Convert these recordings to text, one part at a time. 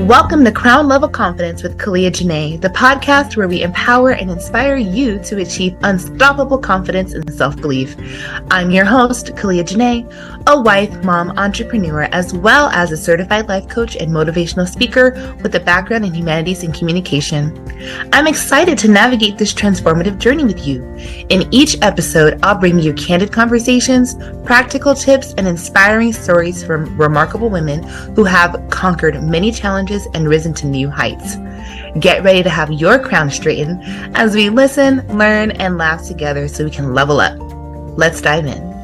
Welcome to Crown Level Confidence with Kalia Janae, the podcast where we empower and inspire you to achieve unstoppable confidence and self-belief. I'm your host, Kalia Janae, a wife, mom, entrepreneur, as well as a certified life coach and motivational speaker with a background in humanities and communication. I'm excited to navigate this transformative journey with you. In each episode, I'll bring you candid conversations, practical tips, and inspiring stories from remarkable women who have conquered many challenges and risen to new heights. Get ready to have your crown straightened as we listen, learn, and laugh together so we can level up. Let's dive in.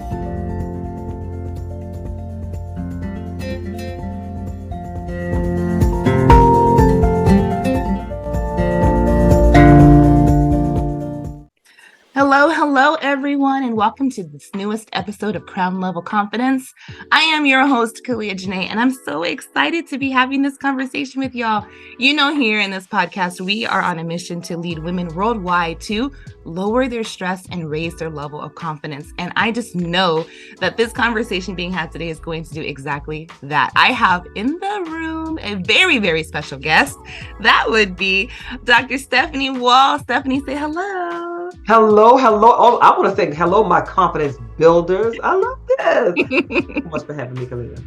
Hello, everyone, and welcome to this newest episode of Crown Level Confidence. I am your host, Kalia Janae, and I'm so excited to be having this conversation with y'all. You know, here in this podcast, we are on a mission to lead women worldwide to lower their stress and raise their level of confidence. And I just know that this conversation being had today is going to do exactly that. I have in the room a very, very special guest. That would be Dr. Stephanie Wall. Stephanie, say hello. Hello. Oh, I want to say hello, my confidence builders. I love this. Thank you so much for having me, Kalia.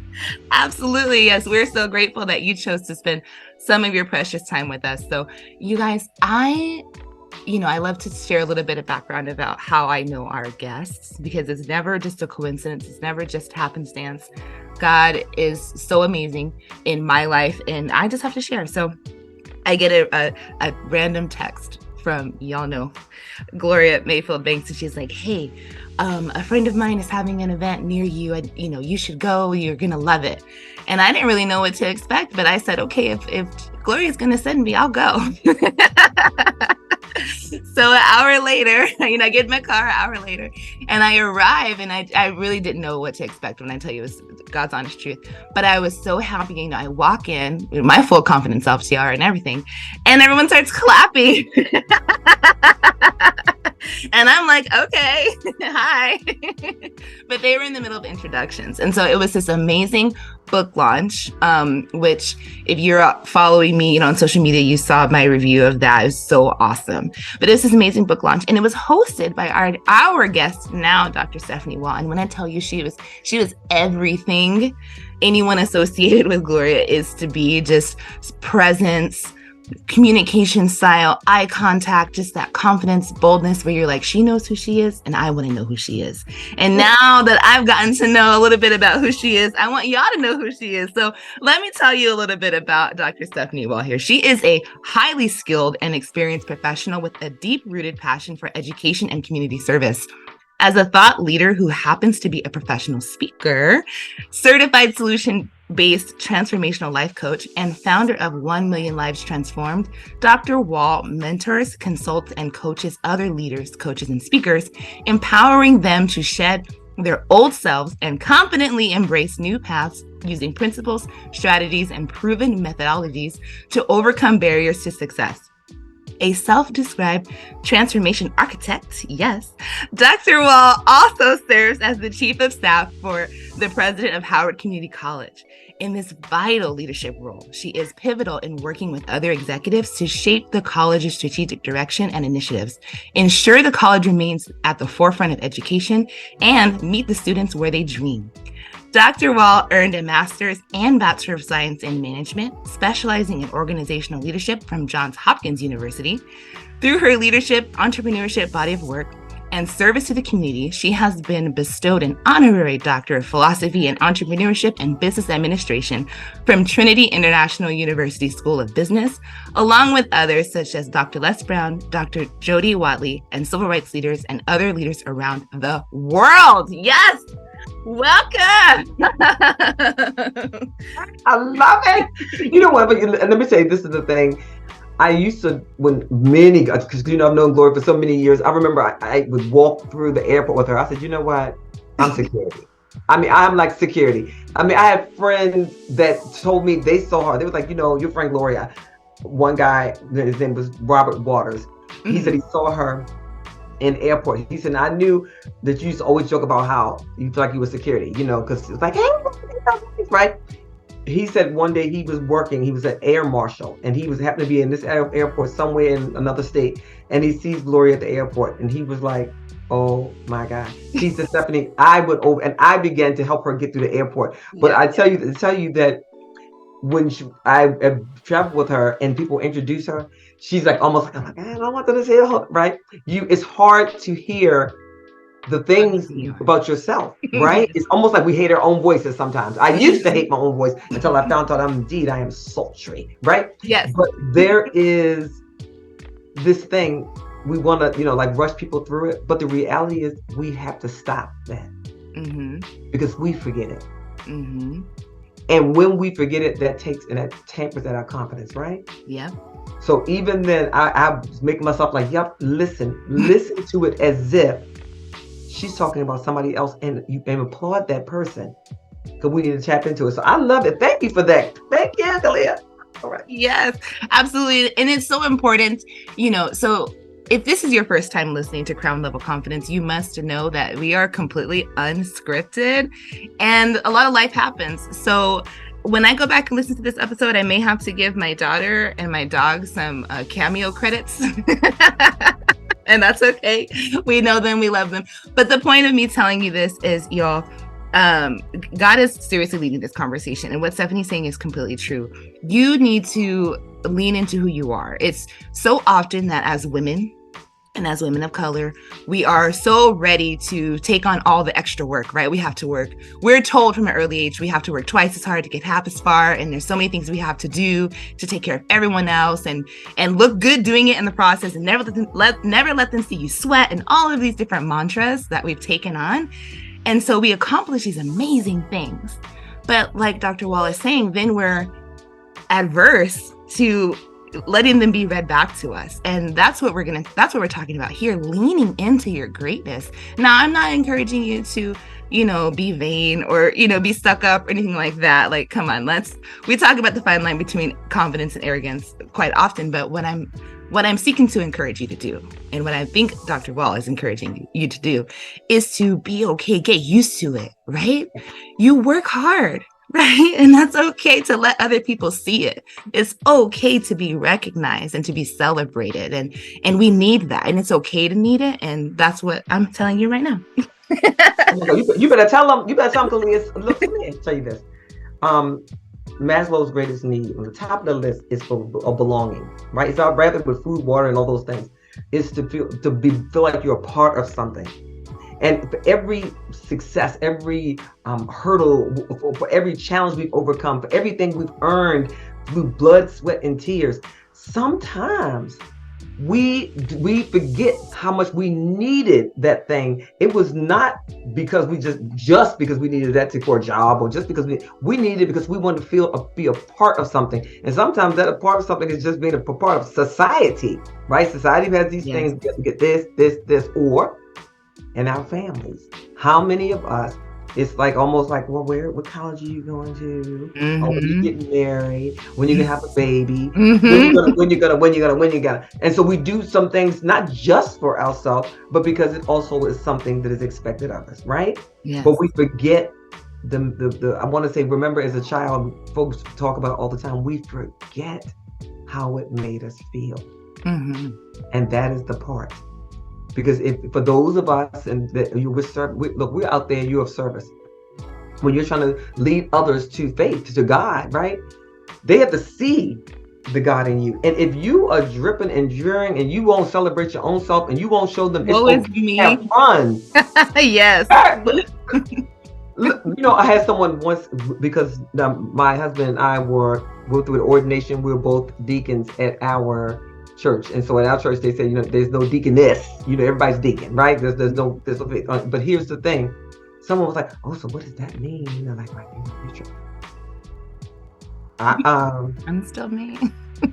Absolutely. Yes. We're so grateful that you chose to spend some of your precious time with us. So you guys, I love to share a little bit of background about how I know our guests, because it's never just a coincidence. It's never just happenstance. God is so amazing in my life, and I just have to share. So I get a random text from, y'all know, Gloria Mayfield Banks, and she's like, hey, a friend of mine is having an event near you. You should go. You're going to love it. And I didn't really know what to expect, but I said, okay, if Gloria's going to send me, I'll go. So an hour later, I get in my car an hour later and I arrive, and I really didn't know what to expect when I tell you it was God's honest truth. But I was so happy. I walk in with my full confidence self CR and everything, and everyone starts clapping. And I'm like, okay, hi. But they were in the middle of introductions. And so it was this amazing book launch, which if you're following me, on social media, you saw my review of that. It was so awesome. But it's this amazing book launch, and it was hosted by our guest now, Dr. Stephanie Wall. And when I tell you she was everything anyone associated with Gloria is to be, just presence, communication style, eye contact, just that confidence, boldness, where you're like, she knows who she is, and I want to know who she is. And now that I've gotten to know a little bit about who she is, I want y'all to know who she is. So let me tell you a little bit about Dr. Stephanie Wall here. She is a highly skilled and experienced professional with a deep-rooted passion for education and community service. As a thought leader who happens to be a professional speaker, certified solution-based transformational life coach, and founder of 1 Million Lives Transformed, Dr. Wall mentors, consults, and coaches other leaders, coaches, and speakers, empowering them to shed their old selves and confidently embrace new paths using principles, strategies, and proven methodologies to overcome barriers to success. A self-described transformation architect, yes, Dr. Wall also serves as the chief of staff for the president of Howard Community College. In this vital leadership role, she is pivotal in working with other executives to shape the college's strategic direction and initiatives, ensure the college remains at the forefront of education, and meet the students where they dream. Dr. Wall earned a master's and Bachelor of Science in Management, specializing in organizational leadership from Johns Hopkins University. Through her leadership, entrepreneurship body of work, and service to the community, she has been bestowed an Honorary Doctor of Philosophy in Entrepreneurship and Business Administration from Trinity International University School of Business, along with others such as Dr. Les Brown, Dr. Jody Watley, and civil rights leaders and other leaders around the world. Yes! Welcome! I love it. You know what? But let me say, this is the thing. I used to, because I've known Gloria for so many years. I remember I would walk through the airport with her. I said, you know what? I'm security. I'm like security. I had friends that told me they saw her. They was like, your friend Gloria. One guy, his name was Robert Waters. He said he saw her in airport. He said, I knew that you used to always joke about how you feel like you were security, because it's like, hey, right? he said one day he was working, he was an air marshal, and he was happened to be in this airport somewhere in another state, and he sees Gloria at the airport, and he was like, oh my God. She said, Stephanie, I went over and I began to help her get through the airport. But I tell you that when I traveled with her and people introduce her, she's like almost like, I don't want them to say it, right? It's hard to hear the things about yourself, right? It's almost like we hate our own voices sometimes. I used to hate my own voice until I found out I am sultry, right? Yes. But there is this thing, we want to, like rush people through it. But the reality is we have to stop that because we forget it. And when we forget it, that tampers at our confidence, right? Yeah. So even then, I make myself like, yep, listen to it as if she's talking about somebody else, and you can applaud that person because we need to tap into it. So I love it. Thank you for that. Thank you, Kalia. All right. Yes, absolutely. And it's so important, so if this is your first time listening to Crown Level Confidence, you must know that we are completely unscripted and a lot of life happens. So when I go back and listen to this episode, I may have to give my daughter and my dog some cameo credits. And that's okay. We know them, we love them. But the point of me telling you this is, y'all, God is seriously leading this conversation. And what Stephanie's saying is completely true. You need to lean into who you are. It's so often that as women and as women of color, we are so ready to take on all the extra work, right? We have to work. We're told from an early age, we have to work twice as hard to get half as far. And there's so many things we have to do to take care of everyone else and look good doing it in the process, and never let them see you sweat, and all of these different mantras that we've taken on. And so we accomplish these amazing things. But like Dr. Wall is saying, then we're adverse to letting them be read back to us. And that's what we're talking about here, leaning into your greatness. Now, I'm not encouraging you to, be vain or, be stuck up or anything like that. Like, come on, we talk about the fine line between confidence and arrogance quite often, but what I'm seeking to encourage you to do, and what I think Dr. Wall is encouraging you to do, is to be okay, get used to it, right? You work hard, right? And that's okay to let other people see it. It's okay to be recognized and to be celebrated. And we need that. And it's okay to need it. And that's what I'm telling you right now. You better tell them, Kalia, look, let me tell you this. Maslow's greatest need on the top of the list is for a belonging, right? It's not rather with food, water, and all those things. It's to feel like you're a part of something. And for every success, every hurdle, for every challenge we've overcome, for everything we've earned through blood, sweat, and tears, sometimes we forget how much we needed that thing. It was not because we just because we needed that for a job, or just because we needed it because we wanted to be a part of something. And sometimes that a part of something is just being a part of society, right? Society has these things. We have to get this, or in our families. How many of us, it's like almost like, well, what college are you going to? Oh, when you getting married, when you gonna have a baby, when you gonna. And so we do some things not just for ourselves, but because it also is something that is expected of us, right? Yes. But we forget the I want to say, remember, as a child, folks talk about it all the time, we forget how it made us feel. And that is the part. Because for those of us and that we're out there, you're of service. When you're trying to lead others to faith, to God, right? They have to see the God in you. And if you are dripping and drearing and you won't celebrate your own self and you won't show them it's okay, have fun. Yes. I had someone once, because my husband and I were through an ordination. We were both deacons at our church, and so in our church they say, there's no deaconess, everybody's deacon, right? There's no but here's the thing, someone was like, oh, so what does that mean? Like my future. I'm still me.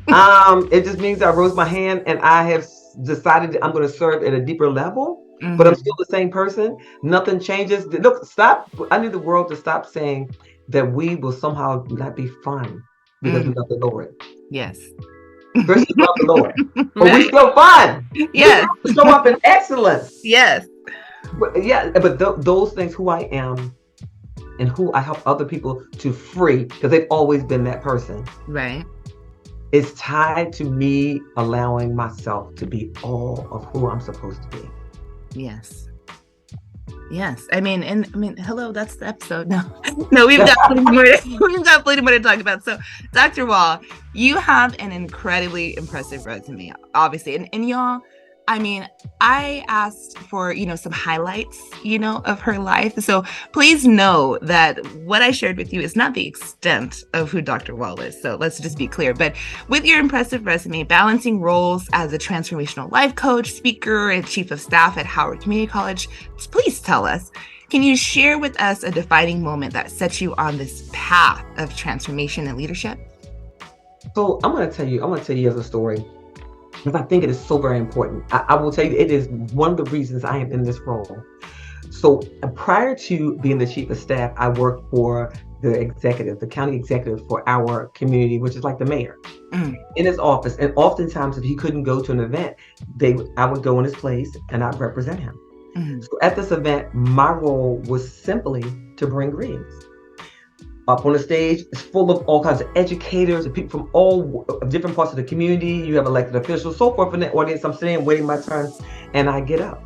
It just means I rose my hand and I have decided that I'm going to serve at a deeper level, but I'm still the same person. Nothing changes. Look, stop. I need the world to stop saying that we will somehow not be fun because we love the Lord. Yes. First, we love the Lord, but we still fun. Yes. We show up in excellence. Yes. But those things, who I am and who I help other people to free, because they've always been that person. Right. It's tied to me allowing myself to be all of who I'm supposed to be. Yes. Yes. Hello, that's the episode. No, we've got plenty more to talk about. So, Dr. Wall, you have an incredibly impressive resume, obviously. And y'all, I asked for, some highlights, of her life. So please know that what I shared with you is not the extent of who Dr. Wall is. So let's just be clear. But with your impressive resume, balancing roles as a transformational life coach, speaker, and chief of staff at Howard Community College, please tell us, can you share with us a defining moment that set you on this path of transformation and leadership? So I'm going to tell you as a story, because I think it is so very important. I will tell you, it is one of the reasons I am in this role. So prior to being the chief of staff, I worked for the county executive for our community, which is like the mayor, in his office. And oftentimes, if he couldn't go to an event, I would go in his place and I'd represent him. So at this event, my role was simply to bring greetings. Up on the stage, it's full of all kinds of educators and people from all different parts of the community. You have elected officials, so forth in the audience. I'm sitting waiting my turn, and I get up.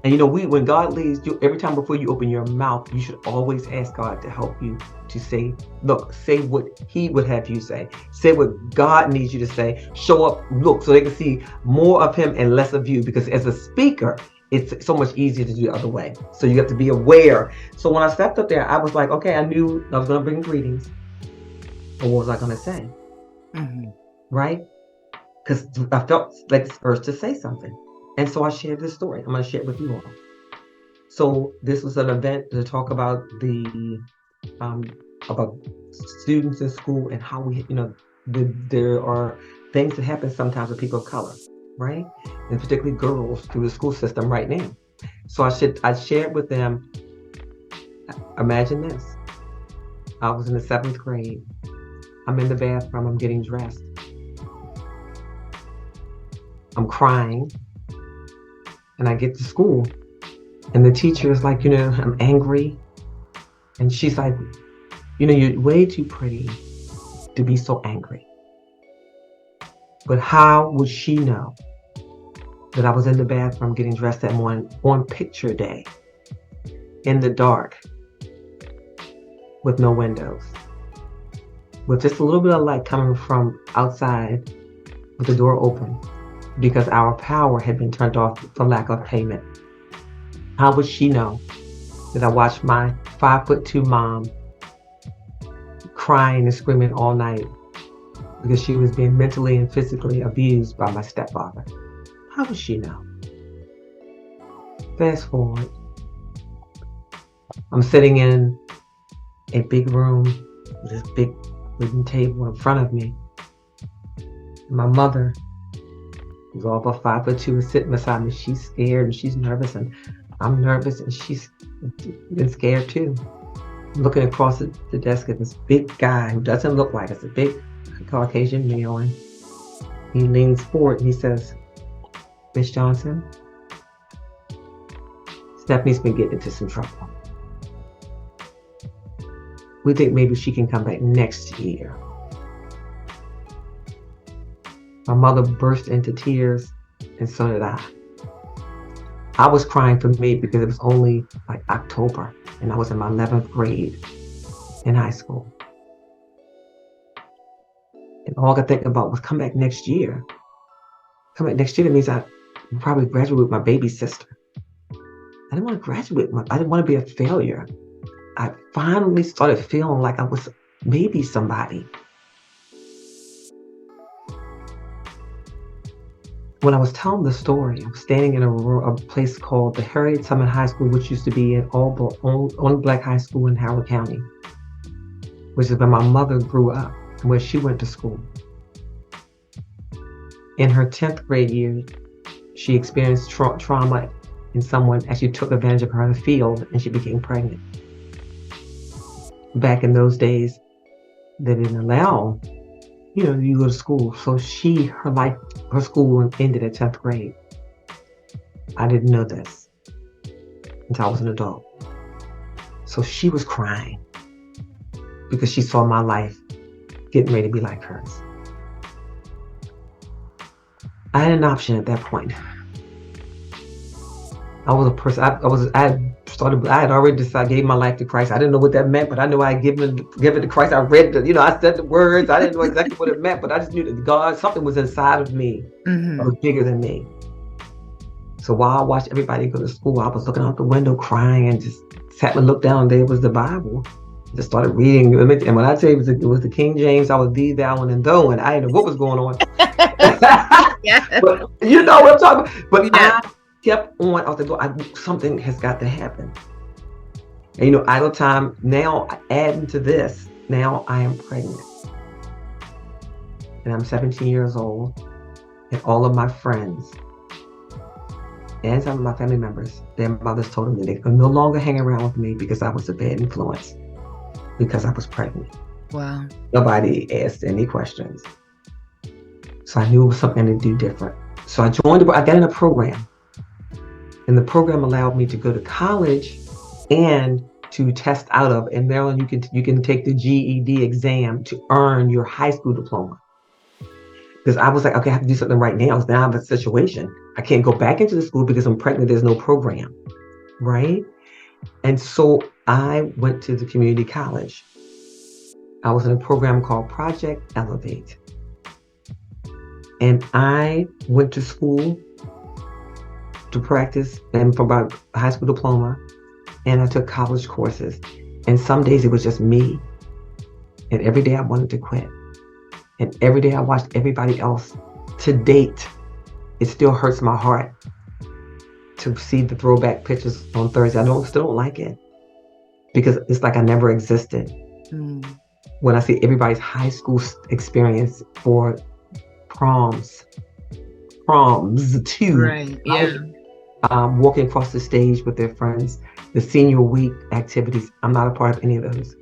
And when God leads you, every time before you open your mouth, you should always ask God to help you to say what He would have you say. Say what God needs you to say. Show up, look, so they can see more of Him and less of you. Because as a speaker, it's so much easier to do the other way. So you have to be aware. So when I stepped up there, I was like, okay, I knew I was going to bring greetings. But what was I going to say? Right? Because I felt like the urge to say something. And so I shared this story. I'm going to share it with you all. So this was an event to talk about about students in school and how there are things that happen sometimes with people of color, right? And particularly girls through the school system right now. So I shared with them, imagine this. I was in the 7th grade. I'm in the bathroom, I'm getting dressed. I'm crying. And I get to school and the teacher is like, I'm angry. And she's like, you're way too pretty to be so angry. But how would she know that I was in the bathroom getting dressed that morning on picture day in the dark with no windows, with just a little bit of light coming from outside with the door open because our power had been turned off for lack of payment? How would she know that I watched my 5'2" mom crying and screaming all night because she was being mentally and physically abused by my stepfather? How would she know? Fast forward. I'm sitting in a big room with this big wooden table in front of me. My mother, who's all about 5'2", is sitting beside me. She's scared and she's nervous, and I'm nervous, and she's been scared too. I'm looking across the desk at this big guy who doesn't look like us, a big Caucasian male, and he leans forward and he says, "Miss Johnson, Stephanie's been getting into some trouble. We think maybe she can come back next year." My mother burst into tears, and so did I. I was crying for me because it was only like October, and I was in my 11th grade in high school. And all I could think about was come back next year. Come back next year, that means I would probably graduate with my baby sister. I didn't want to graduate. I didn't want to be a failure. I finally started feeling like I was maybe somebody. When I was telling the story, I was standing in a place called the Harriet Tubman High School, which used to be an only black high school in Howard County, which is where my mother grew up and where she went to school. In her 10th grade year, she experienced trauma, and someone actually took advantage of her in the field, and she became pregnant. Back in those days, they didn't allow you go to school. So her school ended at 10th grade. I didn't know this until I was an adult. So she was crying because she saw my life getting ready to be like hers. I had an option at that point. I was a person, I had already decided, gave my life to Christ. I didn't know what that meant, but I knew I had given it to Christ. I read I said the words. I didn't know exactly what it meant, but I just knew that God, something was inside of me that was bigger than me. So while I watched everybody go to school, I was looking out the window crying and just sat and looked down. There was the Bible. Just started reading. And when I tell you it was the King James, I was thee, thou, and thou, and I didn't know what was going on. Yeah. But you know what I'm talking about. But I kept on. I was like, something has got to happen. And idle time. Now adding to this, now I am pregnant, and I'm 17 years old, and all of my friends and some of my family members, their mothers told them that they could no longer hang around with me because I was a bad influence, because I was pregnant. Wow. Nobody asked any questions. So I knew it was something to do different. So I got in a program. And the program allowed me to go to college and to test out of. In Maryland, you can take the GED exam to earn your high school diploma. Because I was like, okay, I have to do something right now. Now I have a situation. I can't go back into the school because I'm pregnant. There's no program, right? And so I went to the community college. I was in a program called Project Elevate. And I went to school to practice and for my high school diploma. And I took college courses. And some days it was just me. And every day I wanted to quit. And every day I watched everybody else. To date, it still hurts my heart to see the throwback pictures on Thursday. I still don't like it because it's like I never existed. When I see everybody's high school experience for proms too. Right. Yeah. Walking across the stage with their friends, the senior week activities. I'm not a part of any of those.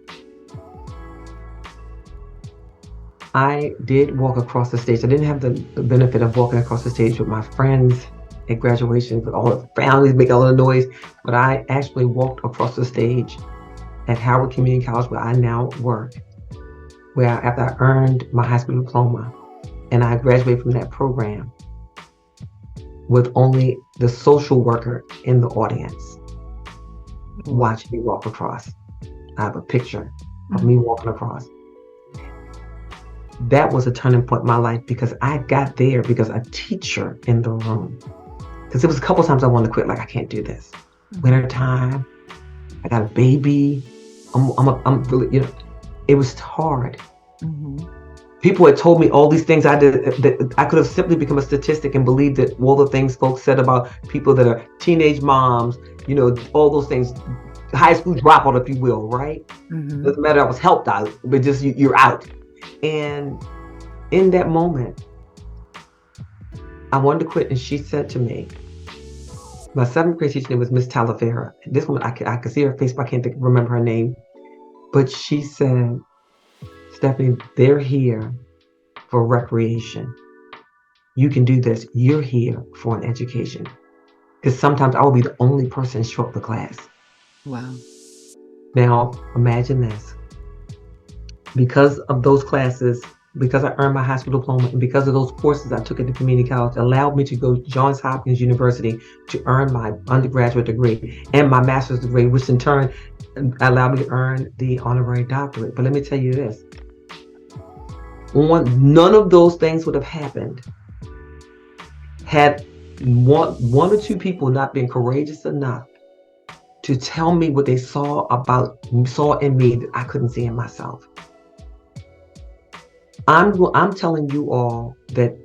I did walk across the stage. I didn't have the benefit of walking across the stage with my friends at graduation, with all the families making all the noise, but I actually walked across the stage at Howard Community College, where I now work, where after I earned my high school diploma and I graduated from that program with only the social worker in the audience watching me walk across. I have a picture of me walking across. That was a turning point in my life because I got there because a teacher in the room, because it was a couple times I wanted to quit, like I can't do this. Winter time, I got a baby. I'm really, it was hard. People had told me all these things I did that I could have simply become a statistic and believed that all the things folks said about people that are teenage moms, all those things, high school dropout, if you will, right? Doesn't matter, I was helped out, but just you're out. And in that moment, I wanted to quit, and she said to me, my seventh grade teacher name was Miss Talavera. This woman, I could see her face, but I can't remember her name. But she said, Stephanie, they're here for recreation. You can do this. You're here for an education. Because sometimes I will be the only person show up for class. Wow. Now, imagine this. Because of those classes, because I earned my high school diploma, and because of those courses I took at the community college, allowed me to go to Johns Hopkins University to earn my undergraduate degree and my master's degree, which in turn allowed me to earn the honorary doctorate. But let me tell you this. None of those things would have happened had one or two people not been courageous enough to tell me what they saw in me that I couldn't see in myself. I'm telling you all that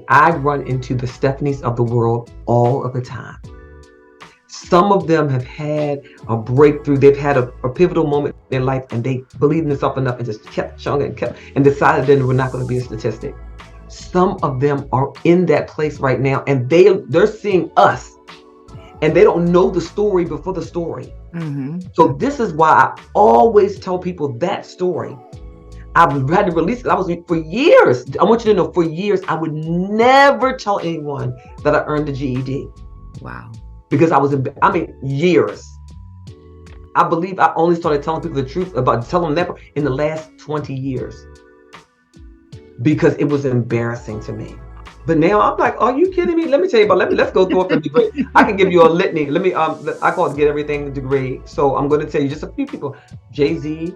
I run into the Stephanies of the world all of the time. Some of them have had a breakthrough. They've had a pivotal moment in their life, and they believed in themselves enough and just kept chugging and decided that they were not going to be a statistic. Some of them are in that place right now, and they're seeing us, and they don't know the story before the story. So this is why I always tell people that story. I've had to release it. For years. I want you to know, for years, I would never tell anyone that I earned a GED. Wow. Because years. I believe I only started telling people the truth about telling them that in the last 20 years because it was embarrassing to me. But now I'm like, are you kidding me? Let me tell you let's go through it for a degree. I can give you a litany. Let me, I call it Get Everything degree. So I'm going to tell you just a few people. Jay-Z,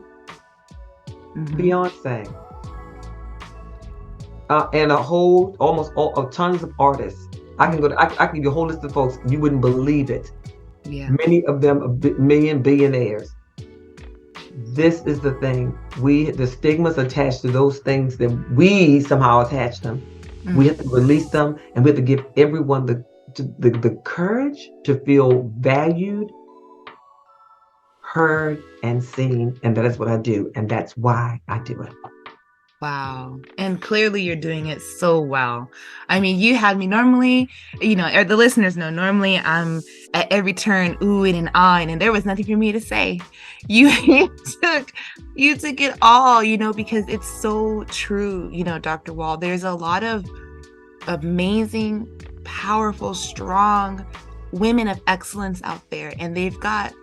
Beyonce, and tons of artists. I can give you a whole list of folks. You wouldn't believe it. Yeah. Many of them million billionaires. This is the thing. The stigmas attached to those things that we somehow attach them. We have to release them, and we have to give everyone the courage to feel valued, heard, and seen. And that is what I do. And that's why I do it. Wow. And clearly you're doing it so well. I mean, you had me normally, or the listeners know, normally I'm at every turn, ooh and ahhing, and there was nothing for me to say. You took it all, because it's so true, Dr. Wall. There's a lot of amazing, powerful, strong women of excellence out there, and they've got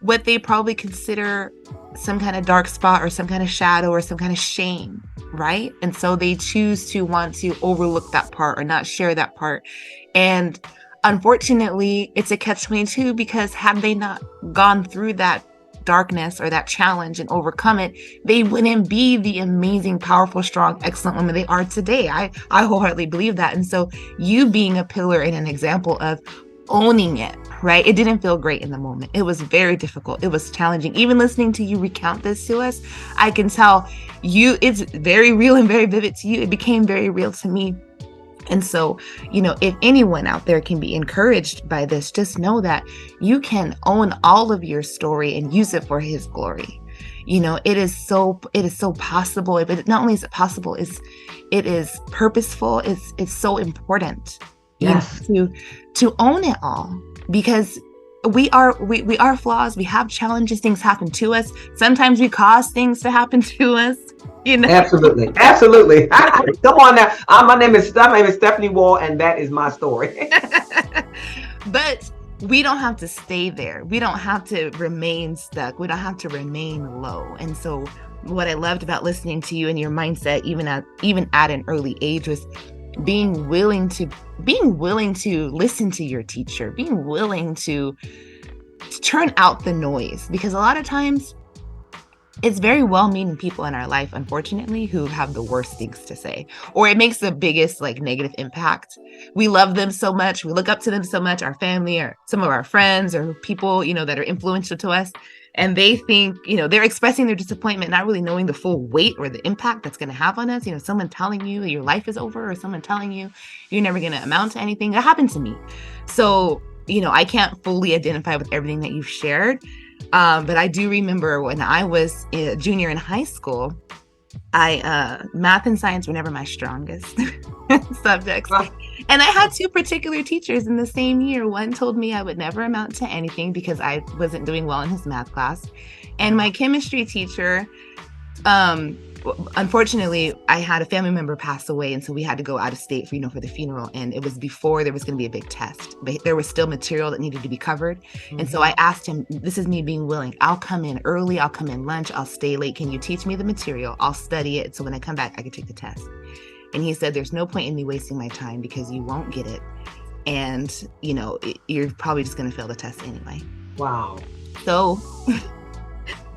what they probably consider some kind of dark spot or some kind of shadow or some kind of shame, right? And so they choose to want to overlook that part or not share that part. And unfortunately, it's a catch-22 because had they not gone through that darkness or that challenge and overcome it, they wouldn't be the amazing, powerful, strong, excellent women they are today. I wholeheartedly believe that. And so you being a pillar and an example of owning it, right? It didn't feel great in the moment. It was very difficult. It was challenging. Even listening to you recount this to us, I can tell it's very real and very vivid to you. It became very real to me. And so, if anyone out there can be encouraged by this, just know that you can own all of your story and use it for His glory. It is so possible, but not only is it possible, it is purposeful. It's so important. Yes. To own it all, because we are flaws. We have challenges. Things happen to us. Sometimes we cause things to happen to us. Absolutely. Come on now. My name is Stephanie Wall, and that is my story. But we don't have to stay there. We don't have to remain stuck. We don't have to remain low. And so, what I loved about listening to you and your mindset, even at an early age, was being willing to listen to your teacher, being willing to turn out the noise, because a lot of times it's very well-meaning people in our life, unfortunately, who have the worst things to say, or it makes the biggest negative impact. We love them so much. We look up to them so much, our family or some of our friends or people, that are influential to us. And they think, they're expressing their disappointment, not really knowing the full weight or the impact that's going to have on us. Someone telling you your life is over, or someone telling you you're never going to amount to anything. That happened to me. So, I can't fully identify with everything that you've shared. But I do remember when I was a junior in high school, math and science were never my strongest subjects. And I had two particular teachers in the same year. One told me I would never amount to anything because I wasn't doing well in his math class. And my chemistry teacher, unfortunately, I had a family member pass away. And so we had to go out of state for the funeral. And it was before there was going to be a big test, but there was still material that needed to be covered. And so I asked him, this is me being willing. I'll come in early. I'll come in lunch. I'll stay late. Can you teach me the material? I'll study it. So when I come back, I can take the test. And he said, there's no point in me wasting my time because you won't get it. And, you're probably just going to fail the test anyway. Wow. So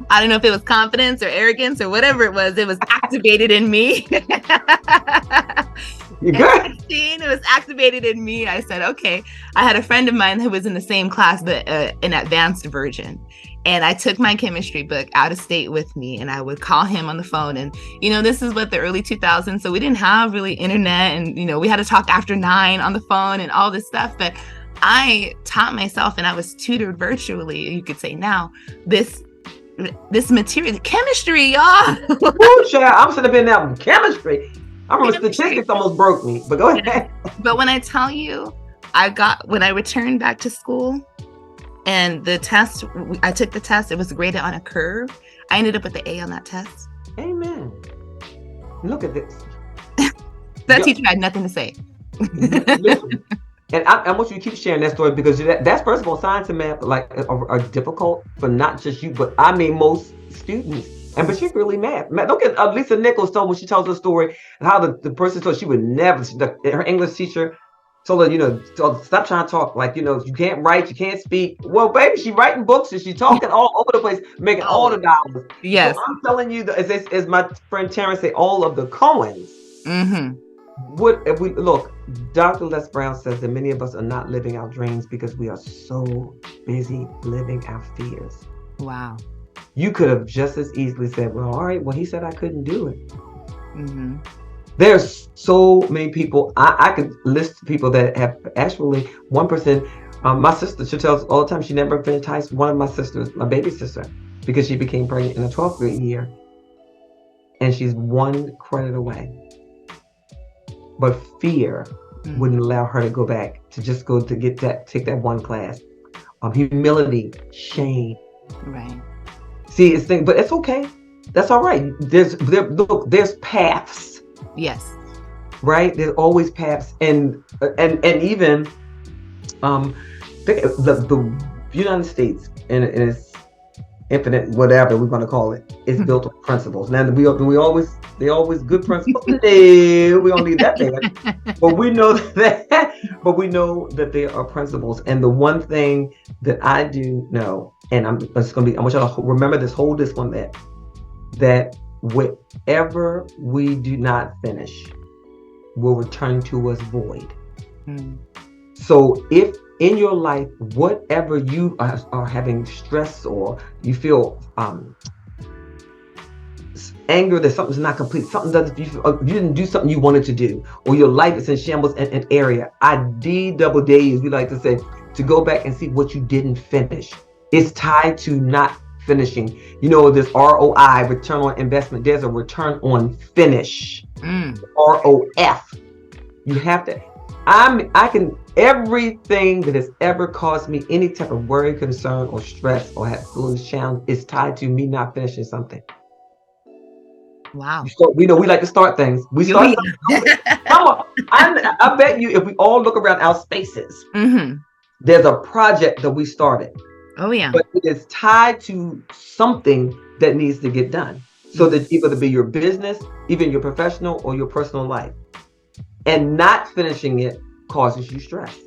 I don't know if it was confidence or arrogance or whatever it was activated in me. You good? It was activated in me. I said, okay. I had a friend of mine who was in the same class, but an advanced version. And I took my chemistry book out of state with me, and I would call him on the phone. And, this is what the early 2000s. So we didn't have really internet, and, we had to talk after 9 on the phone and all this stuff. But I taught myself, and I was tutored virtually, you could say now, this material, chemistry, y'all. Ooh, child, I'm sitting up in there with chemistry. I remember statistics almost broke me, but go ahead. But when I tell you, when I returned back to school, and I took the test, it was graded on a curve. I ended up with the A on that test. Amen. Look at this. That teacher had nothing to say. Listen, And I want you to keep sharing that story, because that's, first of all, science and math are difficult for not just you, but I mean most students, and particularly math. Look at Lisa Nichols told, when she tells her story, how the person told she would never, her English teacher told her, stop trying to talk, you can't write, you can't speak. Well, baby, she writing books and she talking all over the place, making all the dollars. Yes. So I'm telling you, as my friend Terrence say, all of the Coens. Mm-hmm. What if we look? Dr. Les Brown says that many of us are not living our dreams because we are so busy living our fears. Wow. You could have just as easily said, well, all right, well, he said I couldn't do it. Mm-hmm. There's so many people. I could list people that have actually, one person, my sister, she tells all the time she never finished high school. One of my sisters, my baby sister, because she became pregnant in the 12th grade year, and she's one credit away. But fear wouldn't allow her to go back, to just go to take that one class. Humility, shame. Right. See, but it's okay. That's all right. There's paths. Yes. Right? There's always paths, and even the United States and its infinite, whatever we're going to call it, is built on principles. Now they always good principles. No, we don't need that there. But we know that there are principles. And the one thing that I do know, and I want y'all to remember this, hold this one, that whatever we do not finish will return to us void. So if in your life, whatever you are having stress, or you feel anger that something's not complete, you didn't do something you wanted to do, or your life is in shambles in an area, I double dare you, as we like to say, to go back and see what you didn't finish. It's tied to not finishing. There's ROI, return on investment. There's a return on finish. ROF. You have to. Everything that has ever caused me any type of worry, concern, or stress, or have feelings challenge is tied to me not finishing something. Wow. We like to start things. We start. Come on. I bet you, if we all look around our spaces, there's a project that we started. Oh yeah. But it is tied to something that needs to get done. So that either to be your business, even your professional or your personal life, and not finishing it causes you stress.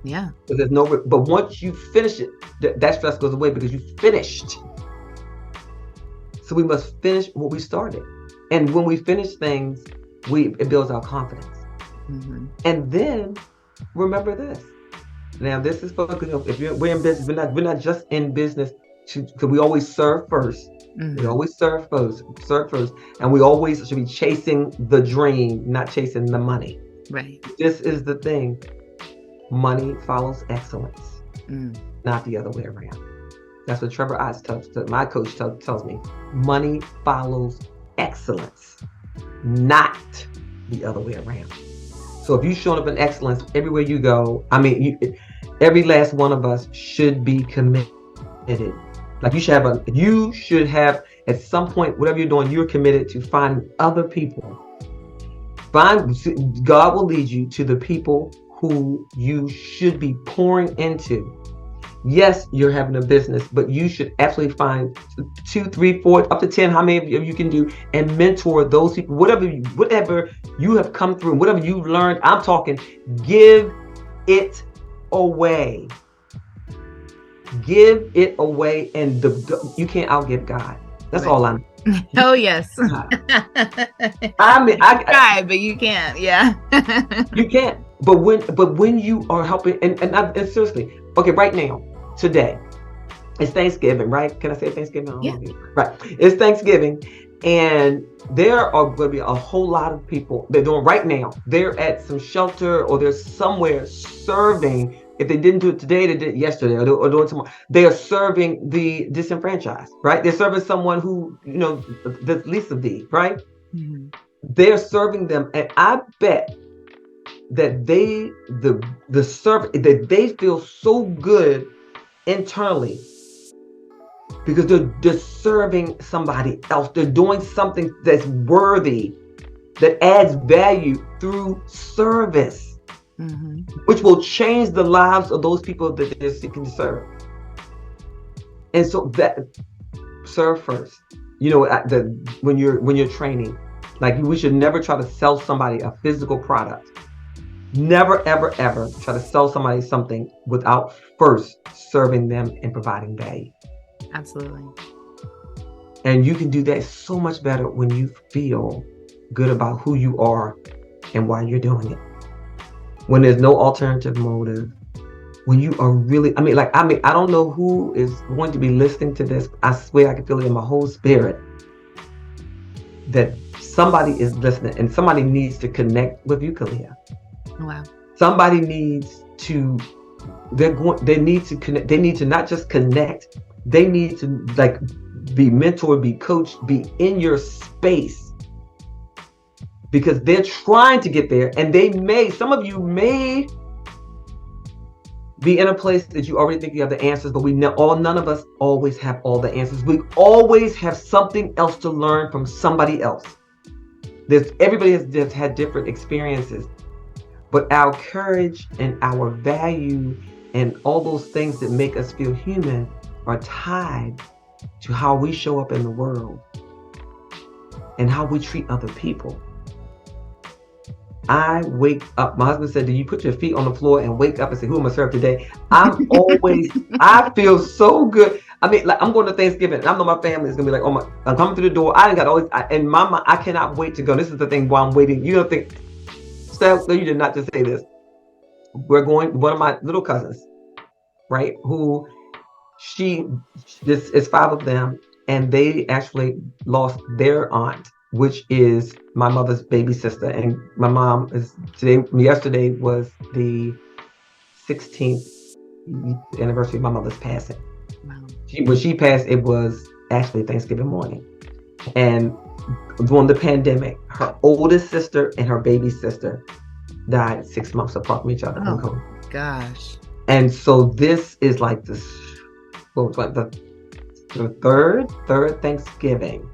Yeah. But once you finish it, that stress goes away because you finished. So we must finish what we started. And when we finish things, it builds our confidence. And then remember this. Now this is for, if we're in business, we're not just in business because we always serve first. We always serve first, and we always should be chasing the dream, not chasing the money. Right. This is the thing. Money follows excellence, not the other way around. That's what Trevor Oz my coach tells me. Money follows excellence, not the other way around. So if you're showing up in excellence everywhere you go, every last one of us should be committed. Like you should have at some point, whatever you're doing, you're committed to find other people. God will lead you to the people who you should be pouring into. Yes, you're having a business, but you should absolutely find 2, 3, 4, up to 10, how many of you can do, and mentor those people. Whatever you have come through, whatever you've learned, I'm talking, give it away. Give it away, and you can't outgive God. That's all I'm. Oh yes. I try, but you can't. Yeah. You can't. But when you are helping, and seriously, okay, right now, today, it's Thanksgiving, right? Can I say Thanksgiving? Yeah. Right. It's Thanksgiving, and there are going to be a whole lot of people. They're doing right now. They're at some shelter, or they're somewhere serving. If they didn't do it today, they did it yesterday, or do it tomorrow. They are serving the disenfranchised, right? They're serving someone who, the least of these, right? They're serving them, and I bet that they feel so good internally because they're serving somebody else. They're doing something that's worthy, that adds value through service. which will change the lives of those people that they're seeking to serve. And so that serve first. You know, when you're training, like we should never try to sell somebody a physical product. Never, ever, ever try to sell somebody something without first serving them and providing value. Absolutely. And you can do that so much better when you feel good about who you are and why you're doing it. When there's no alternative motive, when you are really, I don't know who is going to be listening to this. I swear I can feel it in my whole spirit that somebody is listening and somebody needs to connect with you, Kalia. Wow. Somebody needs to, they need to connect. They need to not just connect, they need to like be mentored, be coached, be in your space, because they're trying to get there, and some of you may be in a place that you already think you have the answers, but none of us always have all the answers. We always have something else to learn from somebody else. Everybody has just had different experiences, but our courage and our value and all those things that make us feel human are tied to how we show up in the world and how we treat other people. I wake up, my husband said, do you put your feet on the floor and wake up and say, who am I serve today? I feel so good. I mean, like, I'm going to Thanksgiving, and I know my family is going to be like, I'm coming through the door. I didn't got all this, in my mind, I cannot wait to go. This is the thing while I'm waiting. You don't think, Steph, you did not just say this. We're going, one of my little cousins, right, this is 5 of them, and they actually lost their aunt, which is my mother's baby sister. And my mom yesterday was the 16th anniversary of my mother's passing. Wow. When she passed, it was actually Thanksgiving morning. And during the pandemic, her oldest sister and her baby sister died 6 months apart from each other. Oh, gosh. And so this is like the third Thanksgiving,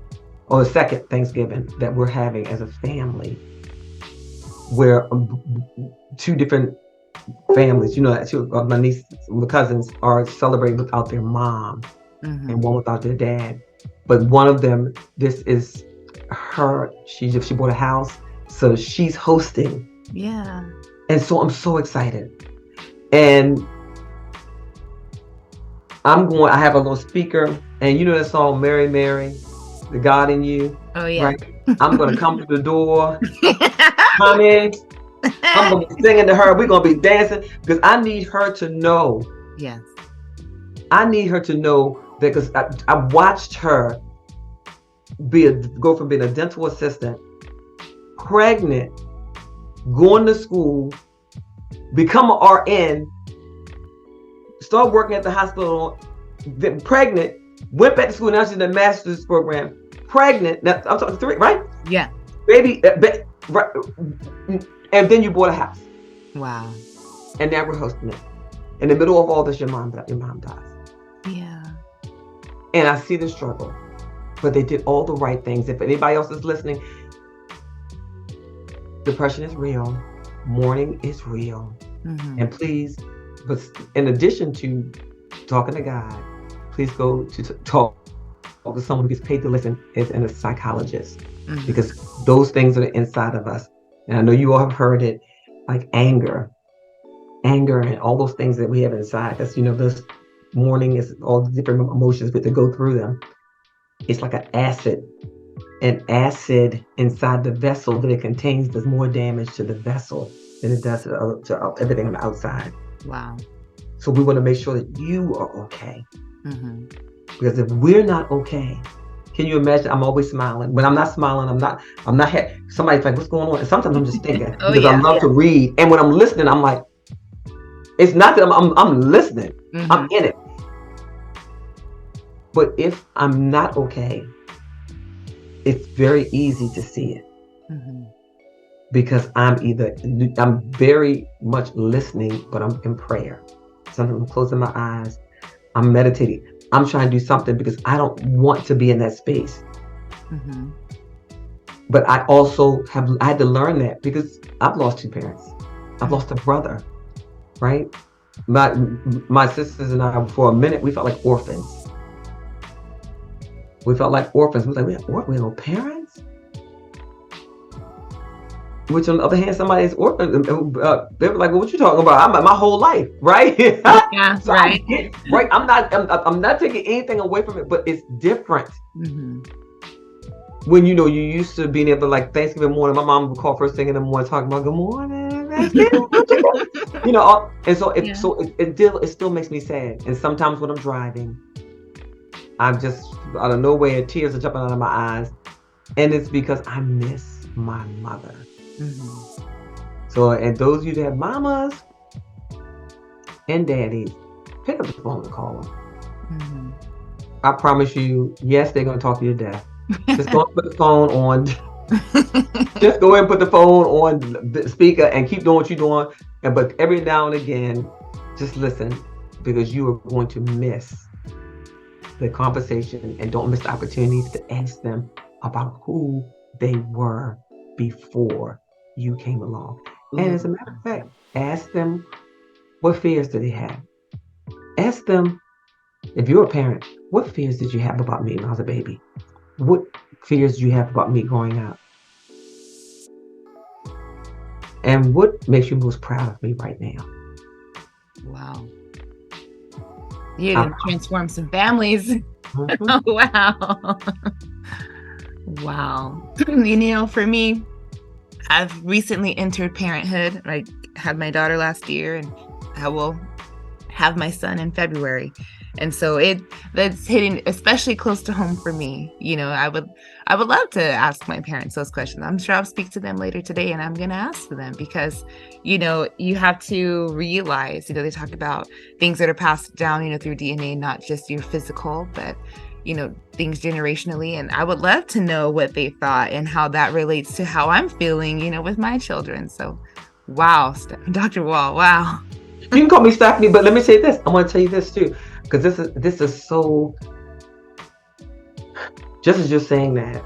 or the second Thanksgiving that we're having as a family, where 2 different families, my niece, my cousins are celebrating without their mom, and one without their dad. But one of them, this is her, she bought a house, so she's hosting. Yeah. And so I'm so excited. And I have a little speaker, and you know that song, Mary, Mary, the God in You? Oh, yeah. Right? I'm going to come through the door, come in, I'm going to be singing to her, we're going to be dancing, because I need her to know. Yes. I need her to know that, because I watched her go from being a dental assistant, pregnant, going to school, become an RN, start working at the hospital, then pregnant, went back to school, now she's in a master's program, pregnant, now I'm talking 3, right? Yeah. Baby, right, and then you bought a house. Wow. And now we're hosting it. In the middle of all this, your mom dies. Yeah. And I see the struggle, but they did all the right things. If anybody else is listening, depression is real, mourning is real. And please, but in addition to talking to God, please go to talk to someone who gets paid to listen as a psychologist, because those things are inside of us. And I know you all have heard it, like anger and all those things that we have inside. Because this mourning is all the different emotions, but to go through them, it's like an acid. An acid inside the vessel that it contains does more damage to the vessel than it does to everything on the outside. Wow. So we want to make sure that you are okay. Because if we're not okay, can you imagine? I'm always smiling. When I'm not smiling, I'm not somebody's like, what's going on? And sometimes I'm just thinking, because I love to read. And when I'm listening, I'm like, it's not that I'm listening. I'm in it. But if I'm not okay, it's very easy to see it. Because I'm very much listening, but I'm in prayer. Sometimes I'm closing my eyes. I'm meditating. I'm trying to do something because I don't want to be in that space. But I also had to learn that, because I've lost 2 parents. I've lost a brother, right? My sisters and I, for a minute, we felt like orphans. We felt like orphans. We were like, we have no parents? Which, on the other hand, somebody's orphan. They were like, well, what you talking about? I'm my whole life, right? Yeah, so right. Right. I'm not taking anything away from it, but it's different. Mm-hmm. When you used to being able to, like, Thanksgiving morning, my mom would call first thing in the morning talking about good morning, Thanksgiving. And so it still makes me sad. And sometimes when I'm driving, I'm just out of nowhere, tears are jumping out of my eyes, and it's because I miss my mother. Mm-hmm. So, and those of you that have mamas and daddies, pick up the phone and call them. Mm-hmm. I promise you, yes, they're going to talk you to death. Just go and put the phone on. Just go ahead and put the phone on the speaker and keep doing what you're doing. But every now and again, just listen, because you are going to miss the conversation, and don't miss the opportunities to ask them about who they were before you came along. Mm-hmm. And as a matter of fact, ask them, what fears did they have? Ask them, if you're a parent, what fears did you have about me when I was a baby? What fears do you have about me growing up? And what makes you most proud of me right now? Wow. You didn't transform some families. Mm-hmm. Oh, wow. Wow. For me, I've recently entered parenthood. I had my daughter last year, and I will have my son in February. And so that's hitting especially close to home for me. I would love to ask my parents those questions. I'm sure I'll speak to them later today, and I'm going to ask them because, you have to realize, they talk about things that are passed down, through DNA, not just your physical, but, things generationally. And I would love to know what they thought and how that relates to how I'm feeling, with my children. So, wow, Dr. Wall, wow. You can call me Stephanie, but let me say this. I want to tell you this too. Because this is so, just as you're saying that,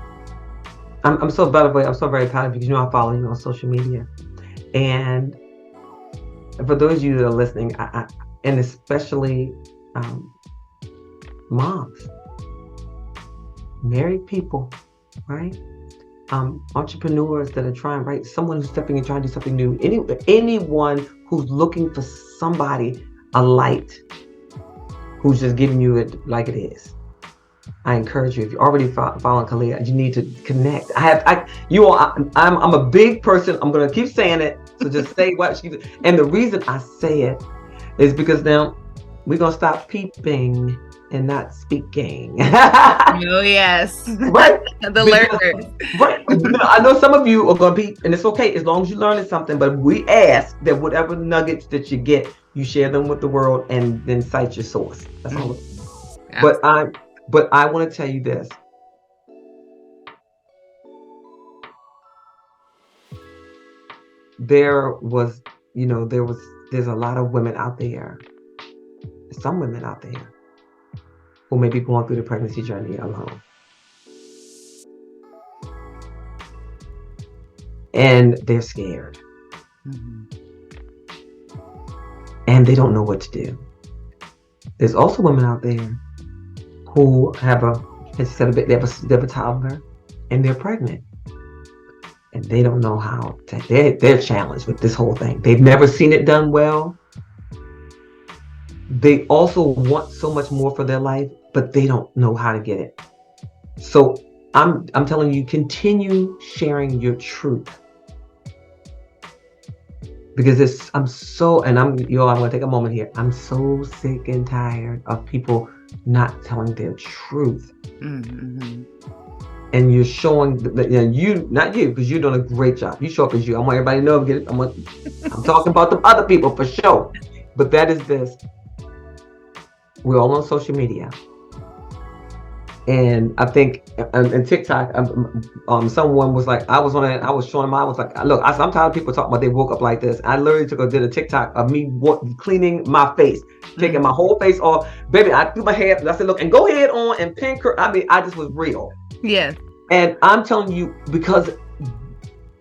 I'm so, by the way, I'm so very proud of you, because I follow you on social media. And for those of you that are listening, and especially moms, married people, right? Entrepreneurs that are trying, right? Someone who's stepping and trying to do something new. Anyone who's looking for somebody, a light, who's just giving you it like it is. I encourage you, if you're already following Kalia, you need to connect. I'm a big person. I'm going to keep saying it. So just say what she did. And the reason I say it is because now we're going to stop peeping and not speaking. Oh, yes. Right. The learners. Right. I know some of you are going to be, and it's okay as long as you're learning something, but we ask that whatever nuggets that you get, you share them with the world and then cite your source. That's all. But I want to tell you this. There's a lot of women out there, some women out there who may be going through the pregnancy journey alone. And they're scared. Mm-hmm. And they don't know what to do. There's also women out there who have a toddler and they're pregnant. And they don't know how to, they're challenged with this whole thing. They've never seen it done well. They also want so much more for their life, but they don't know how to get it. So I'm telling you, continue sharing your truth. Because I'm going to take a moment here. I'm so sick and tired of people not telling their truth. Mm-hmm. And you're showing that, not you, because you're doing a great job. You show up as you. I want everybody to know. I'm talking about the other people for sure. But that is this. We're all on social media. And I think in TikTok, someone was like, I was showing them, I was like, look, I'm tired of people talking about they woke up like this. I literally did a TikTok of me cleaning my face, taking my whole face off. Baby, I threw my hair, and I said, look, and go ahead on and pin curl. I just was real. Yeah. And I'm telling you, because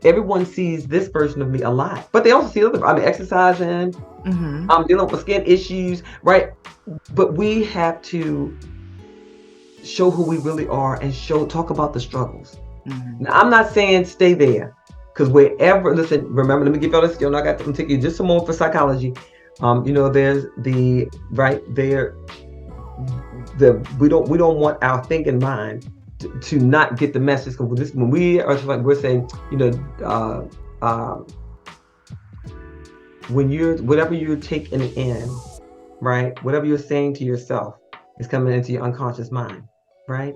everyone sees this version of me a lot, but they also see other. I'm exercising. I'm dealing with skin issues, right? But we have to show who we really are and talk about the struggles. Now, I'm not saying stay there, because wherever, listen, remember, let me give y'all this, I'm gonna take you just a moment for psychology. There's we don't want our thinking mind to not get the message. Because when we are like, we're saying, whatever you're taking in, right? Whatever you're saying to yourself is coming into your unconscious mind, right?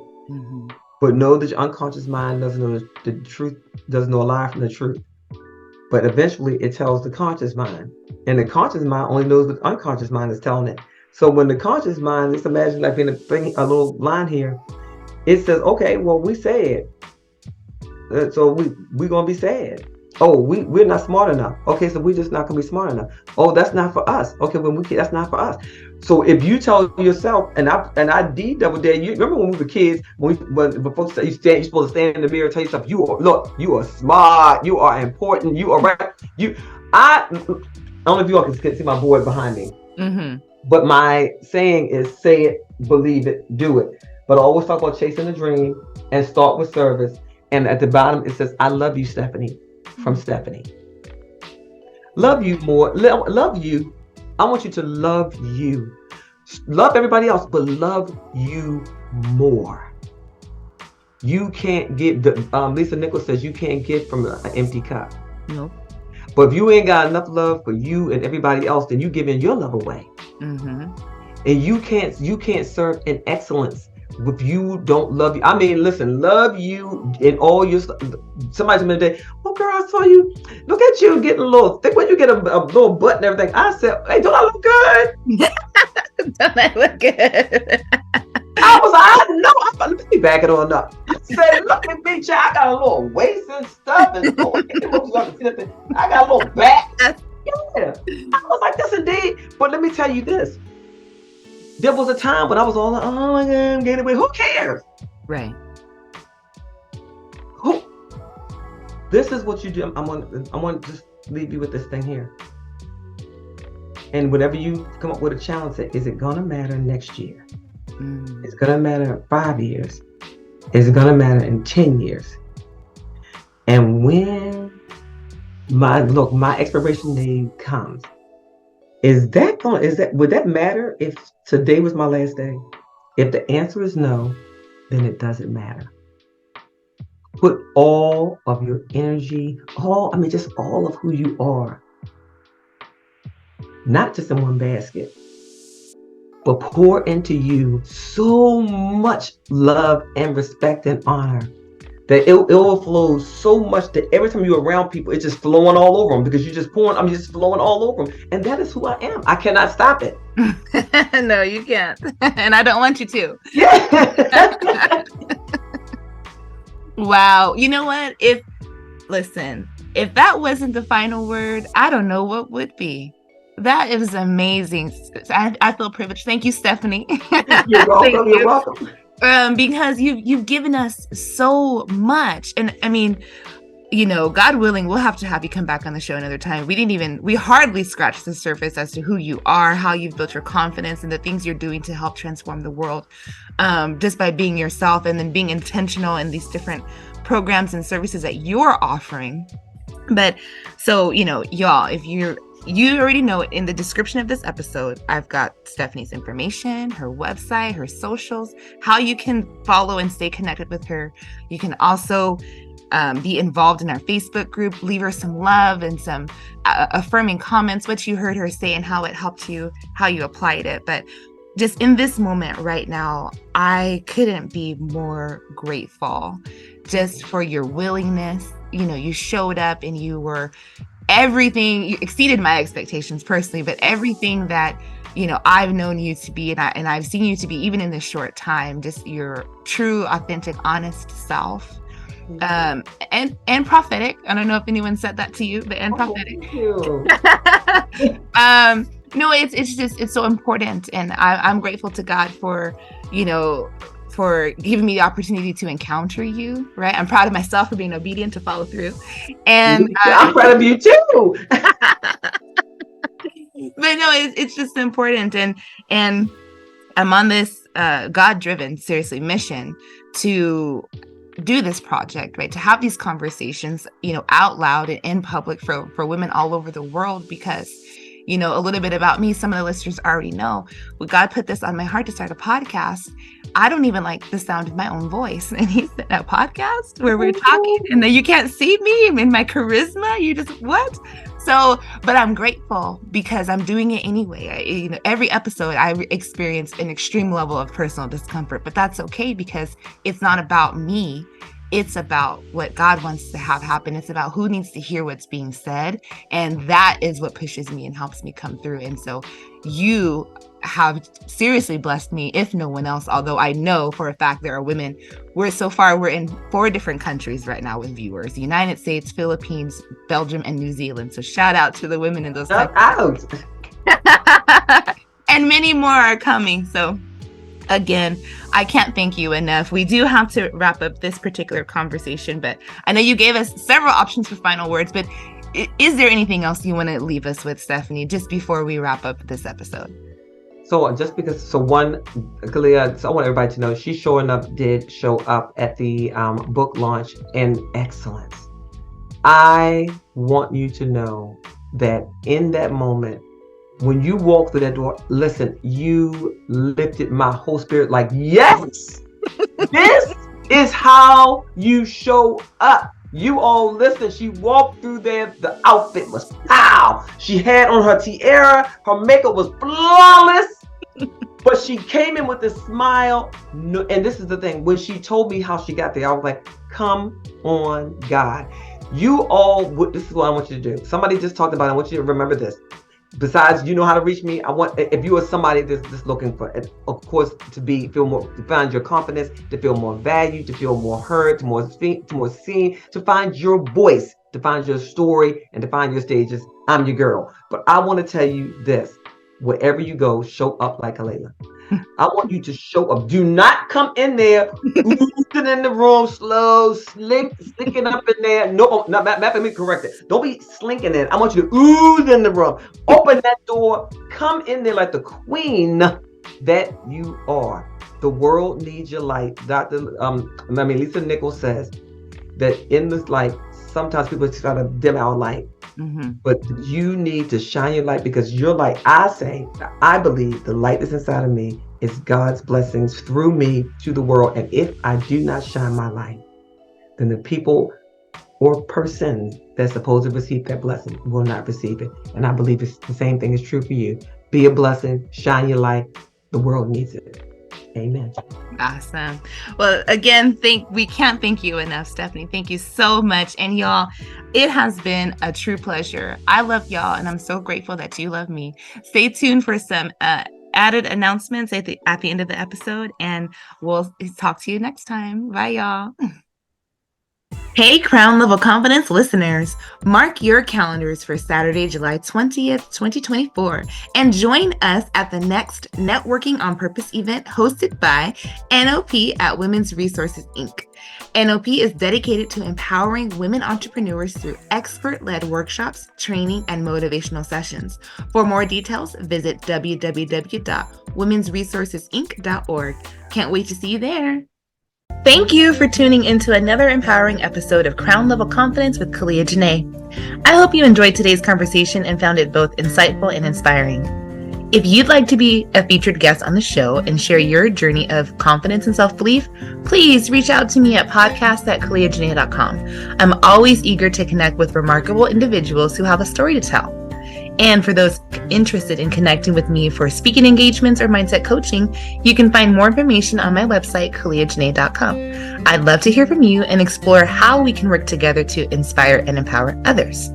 But know that your unconscious mind doesn't know the truth, doesn't know a lie from the truth. But eventually it tells the conscious mind. And the conscious mind only knows what the unconscious mind is telling it. So when the conscious mind, just imagine like being a little line here, it says, okay, well, we said, so we're going to be sad. Oh, we're not smart enough. Okay, so we're just not going to be smart enough. Oh, that's not for us. Okay, that's not for us. So if you tell yourself, and I double dare you. Remember when we were kids, when folks say you're supposed to stand in the mirror and tell yourself, you are smart, you are important, you are right. I don't know if you all can see my board behind me. But my saying is, say it, believe it, do it. But I always talk about chasing a dream and start with service. And at the bottom it says, I love you, Stephanie, from Stephanie. Love you more. Love you. I want you to love you. Love everybody else, but love you more. You can't give, Lisa Nichols says, you can't give from an empty cup. Nope. But if you ain't got enough love for you and everybody else, then you giving your love away. And you can't serve in excellence if you don't love you. I mean, listen, love you in all your stuff. Somebody told me today, oh girl, I saw you. Look at you getting a little thick when you get a little butt and everything. I said, hey, don't I look good? Don't I look good? I was like, I know. Let me back it on up. I said, look at me, child. I got a little waist and stuff. And I got a little back. Yeah. I was like, this indeed. But let me tell you this. There was a time when I was all like, oh my God, I'm getting away. Who cares? Right. This is what you do. I want to just leave you with this thing here. And whenever you come up with a challenge, is it going to matter next year? It's going to matter in 5 years. Is it going to matter in 10 years? And when my expiration date comes, would that matter if today was my last day? If the answer is no, then it doesn't matter. Put all of your energy, just all of who you are, not just in one basket, but pour into you so much love and respect and honor that it overflows so much that every time you're around people, it's just flowing all over them because you're just flowing all over them. And that is who I am. I cannot stop it. No, you can't. And I don't want you to. Yeah. Wow. You know what? If that wasn't the final word, I don't know what would be. That is amazing. I feel privileged. Thank you, Stephanie. You're welcome. You're welcome. Because you've given us so much. And I mean, God willing, we'll have to have you come back on the show another time. We hardly scratched the surface as to who you are, how you've built your confidence, and the things you're doing to help transform the world, just by being yourself and then being intentional in these different programs and services that you're offering. But so, y'all, if you already know it, in the description of this episode, I've got Stephanie's information, her website, her socials, how you can follow and stay connected with her. You can also be involved in our Facebook group, leave her some love and some affirming comments, what you heard her say and how it helped you, how you applied it. But just in this moment right now, I couldn't be more grateful just for your willingness. You showed up and you were everything. You exceeded my expectations personally, but everything that I've known you to be, and I've seen you to be, even in this short time, just your true, authentic, honest self, and prophetic. I don't know if anyone said that to you, but prophetic. Thank you. No, it's so important, and I'm grateful to God for for giving me the opportunity to encounter you, right? I'm proud of myself for being obedient to follow through. And I'm proud of you too. But no, it's just important. And I'm on this God-driven, seriously, mission to do this project, right? To have these conversations, out loud and in public for women all over the world, because a little bit about me, some of the listeners already know, when God put this on my heart to start a podcast, I don't even like the sound of my own voice. And he said, a podcast where we're talking and then you can't see me, I'm in my charisma. You just, what? So, but I'm grateful because I'm doing it anyway. Every episode I experience an extreme level of personal discomfort, but that's okay because it's not about me. It's about what God wants to have happen. It's about who needs to hear what's being said. And that is what pushes me and helps me come through. And so you have seriously blessed me, if no one else, although I know for a fact there are women. We're in 4 different countries right now with viewers: the United States, Philippines, Belgium, and New Zealand. So shout out to the women in those countries. And many more are coming. So again, I can't thank you enough. We do have to wrap up this particular conversation, but I know you gave us several options for final words, but is there anything else you want to leave us with, Stephanie, just before we wrap up this episode? So one, Kalia, so I want everybody to know she sure enough did show up at the book launch in excellence. I want you to know that in that moment, when you walk through that door, listen, you lifted my whole spirit like, yes, this is how you show up. You all listen, she walked through there, the outfit was pow. She had on her tiara, her makeup was flawless, but she came in with a smile. And this is the thing, when she told me how she got there, I was like, come on, God. You all, this is what I want you to do. Somebody just talked about it. I want you to remember this. Besides, you know how to reach me. I want, if you are somebody that's just looking for, of course, to find your confidence, to feel more valued, to feel more heard, to more seen, to find your voice, to find your story, and to find your stages. I'm your girl. But I want to tell you this: wherever you go, show up like Alayla. I want you to show up. Do not come in there oozing in the room, slow, slinking up in there. No, not let me correct it. Don't be slinking in. I want you to ooze in the room. Open that door. Come in there like the queen that you are. The world needs your light. Lisa Nichols says that in this light, sometimes people try to dim our light. Mm-hmm. But you need to shine your light, because your light, I believe the light that's inside of me is God's blessings through me to the world. And if I do not shine my light, then the people or person that's supposed to receive that blessing will not receive it. And I believe it's the same thing is true for you. Be a blessing, shine your light. The world needs it. Amen. Awesome. Well, again, we can't thank you enough, Stephanie. Thank you so much. And y'all, it has been a true pleasure. I love y'all, and I'm so grateful that you love me. Stay tuned for some added announcements at the end of the episode, and we'll talk to you next time. Bye, y'all. Hey, Crown Level Confidence listeners, mark your calendars for Saturday, July 20th, 2024, and join us at the next Networking on Purpose event hosted by NOP at Women's Resources, Inc. NOP is dedicated to empowering women entrepreneurs through expert-led workshops, training, and motivational sessions. For more details, visit www.womensresourcesinc.org. Can't wait to see you there. Thank you for tuning into another empowering episode of Crown Level Confidence with Kalia Janae. I hope you enjoyed today's conversation and found it both insightful and inspiring. If you'd like to be a featured guest on the show and share your journey of confidence and self-belief, please reach out to me at podcast@kaliajanae.com. I'm always eager to connect with remarkable individuals who have a story to tell. And for those interested in connecting with me for speaking engagements or mindset coaching, you can find more information on my website, kaliajanae.com. I'd love to hear from you and explore how we can work together to inspire and empower others.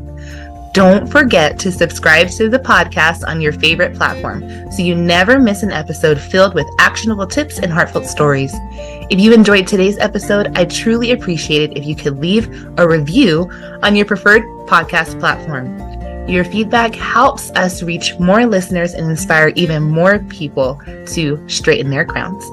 Don't forget to subscribe to the podcast on your favorite platform so you never miss an episode filled with actionable tips and heartfelt stories. If you enjoyed today's episode, I'd truly appreciate it if you could leave a review on your preferred podcast platform. Your feedback helps us reach more listeners and inspire even more people to straighten their crowns.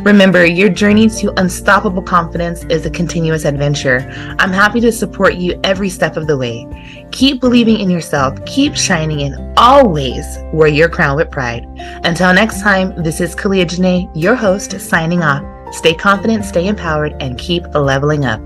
Remember, your journey to unstoppable confidence is a continuous adventure. I'm happy to support you every step of the way. Keep believing in yourself, keep shining, and always wear your crown with pride. Until next time, this is Kalia Janae, your host, signing off. Stay confident, stay empowered, and keep leveling up.